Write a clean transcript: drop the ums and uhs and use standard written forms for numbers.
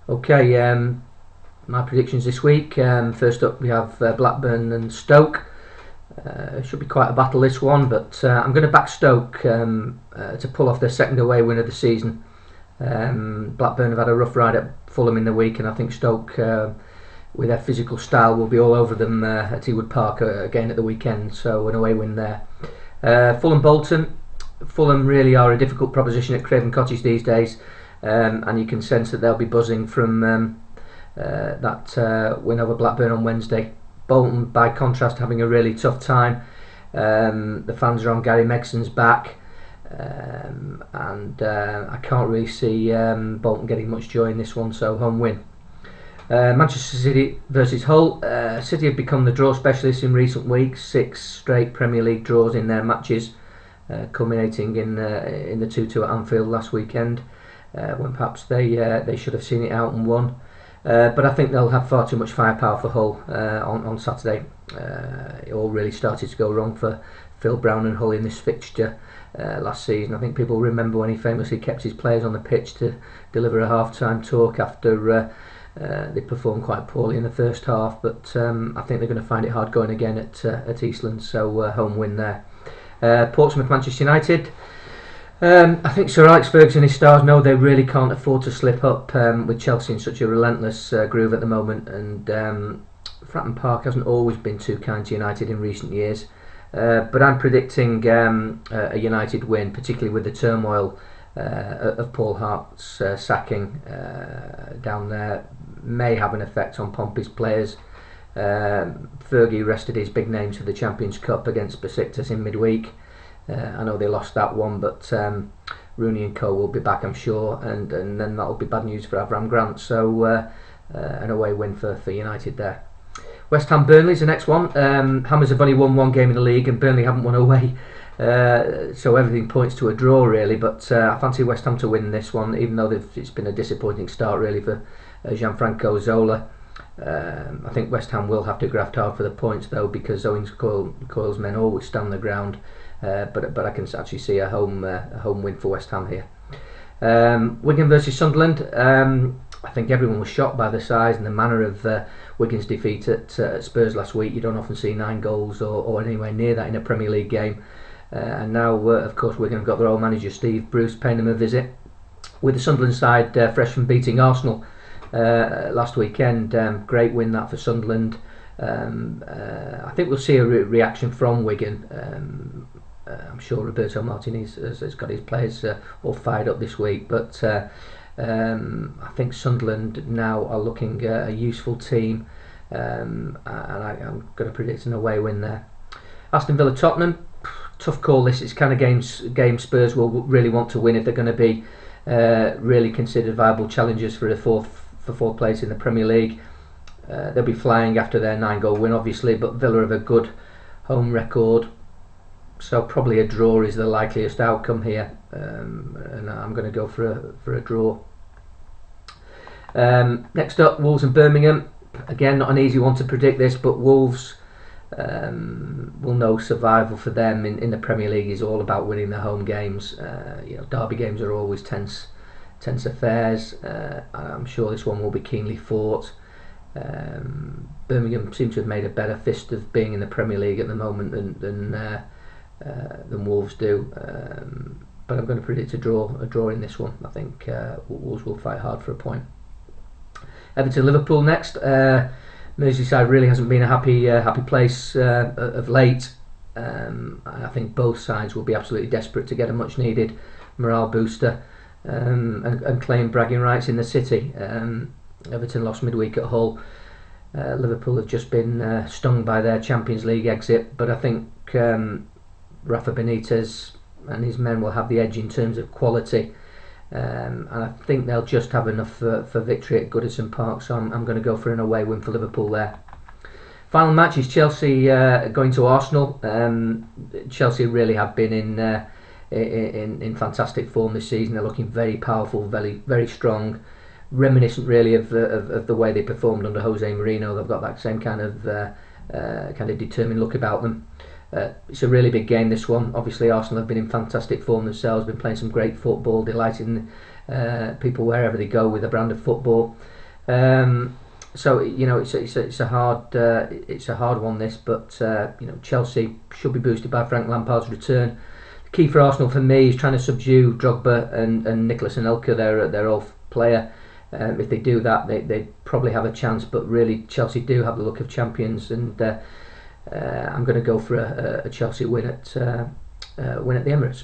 Okay, my predictions this week. First up, we have Blackburn and Stoke. It should be quite a battle, this one, but I'm going to back Stoke to pull off their second away win of the season. Blackburn have had a rough ride at Fulham in the week, and I think Stoke, with their physical style, will be all over them at Ewood Park again at the weekend. So an away win there. Fulham-Bolton. Fulham really are a difficult proposition at Craven Cottage these days, and you can sense that they'll be buzzing from that win over Blackburn on Wednesday. Bolton, by contrast, having a really tough time. The fans are on Gary Megson's back, and I can't really see Bolton getting much joy in this one, so home win. Manchester City versus Hull. City have become the draw specialists in recent weeks. 6 straight Premier League draws in their matches, culminating in the 2-2 at Anfield last weekend, when perhaps they should have seen it out and won. But I think they'll have far too much firepower for Hull on Saturday. It all really started to go wrong for Phil Brown and Hull in this fixture last season. I think people remember when he famously kept his players on the pitch to deliver a half-time talk after they performed quite poorly in the first half. But I think they're going to find it hard going again at Eastland, so home win there. Portsmouth Manchester United. I think Sir Alex Ferguson and his stars know they really can't afford to slip up with Chelsea in such a relentless groove at the moment, and Fratton Park hasn't always been too kind to United in recent years, but I'm predicting a United win, particularly with the turmoil of Paul Hart's sacking down there may have an effect on Pompey's players. Fergie rested his big names for the Champions Cup against Besiktas in midweek. I know they lost that one, but Rooney and Co will be back, I'm sure, and then that'll be bad news for Avram Grant. So an away win for United there. West Ham Burnley's the next one. Hammers have only won one game in the league, and Burnley haven't won away, so everything points to a draw really. But I fancy West Ham to win this one, even though it's been a disappointing start really for Gianfranco Zola. I think West Ham will have to graft hard for the points though, because Owen Coyle's men always stand the ground. But I can actually see a home win for West Ham here. Wigan versus Sunderland. I think everyone was shocked by the size and the manner of Wigan's defeat at Spurs last week. You don't often see 9 goals or anywhere near that in a Premier League game. And now, of course, Wigan have got their old manager Steve Bruce paying them a visit. With the Sunderland side fresh from beating Arsenal last weekend, great win that for Sunderland. I think we'll see a reaction from Wigan. I'm sure Roberto Martinez has got his players all fired up this week, but I think Sunderland now are looking a useful team, and I'm going to predict an away win there. Aston Villa Tottenham, tough call this. It's kind of game Spurs will really want to win if they're going to be really considered viable challengers for fourth place in the Premier League. They'll be flying after their 9-goal win, obviously, but Villa have a good home record, so probably a draw is the likeliest outcome here, and I'm going to go for a draw. Next up, Wolves and Birmingham. Again, not an easy one to predict this, but Wolves will know survival for them in the Premier League is all about winning their home games. Derby games are always tense affairs. I'm sure this one will be keenly fought. Birmingham seem to have made a better fist of being in the Premier League at the moment than Wolves do, but I'm going to predict a draw in this one. I think Wolves will fight hard for a point. Everton Liverpool next. Merseyside really hasn't been a happy place of late. I think both sides will be absolutely desperate to get a much needed morale booster and claim bragging rights in the city. Everton lost midweek at Hull. Liverpool have just been stung by their Champions League exit, but I think Rafa Benitez and his men will have the edge in terms of quality, and I think they'll just have enough for victory at Goodison Park, so I'm going to go for an away win for Liverpool there. Final match is Chelsea going to Arsenal. Chelsea really have been in fantastic form this season. They're looking very powerful, very, very strong, reminiscent really of the way they performed under Jose Mourinho. They've got that same kind of determined look about them. It's a really big game, this one. Obviously Arsenal have been in fantastic form themselves, been playing some great football, delighting people wherever they go with a brand of football. So it's a hard one this, but Chelsea should be boosted by Frank Lampard's return. The key for Arsenal for me is trying to subdue Drogba and Nicolas Anelka, their off player. If they do that, they probably have a chance. But really, Chelsea do have the look of champions, and I'm going to go for a Chelsea win at the Emirates.